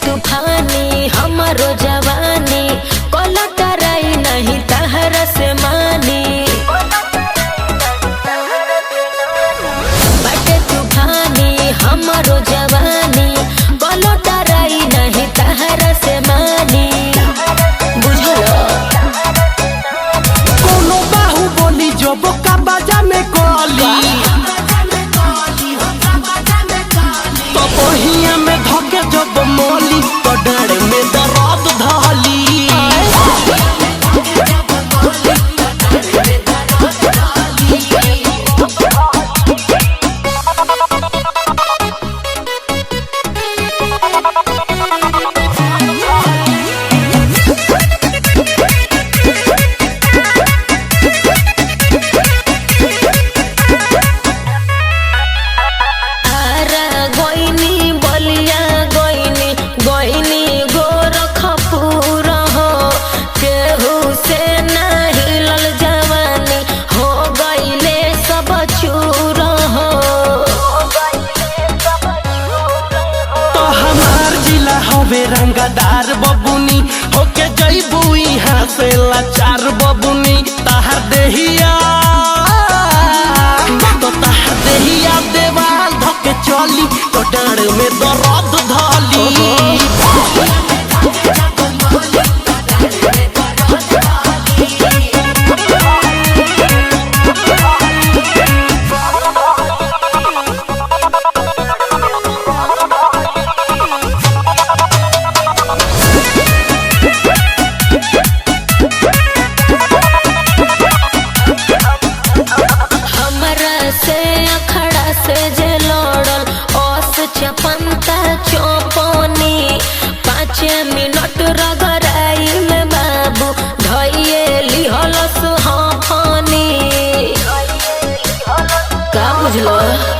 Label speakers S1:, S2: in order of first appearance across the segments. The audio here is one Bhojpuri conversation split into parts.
S1: तूफानी हमारो जवानी कोलटराई नहीं तहर से मानी बटे तूफानी हमारो जवानी कोलटराई नहीं तहर से मानी बुझलो
S2: कोनो बाहु बोली जो बोका बाजा में कोली तो बहिया में धके जब मोली तो डर में दर्द धाली रंगदार बबुनी होके जइबू यहाँ से लाचार बबुनी तहर देहिया तो तहर देहिया देवाल धके चली तो डाँड़ में दर्द धली
S1: चपंता चौपनी 5 मिनट रगराई में बाबू धइए लिहलस हाफनी का बुझलो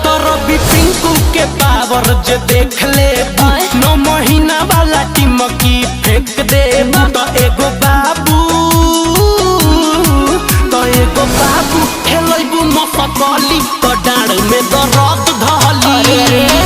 S2: तोरो भी पिंकू के पावर जे देख ले 9 महीना वाला टिमकी फेंक दे तो एगो बाबू खेलैबू मसकली तो डाँड़ में दर्द धली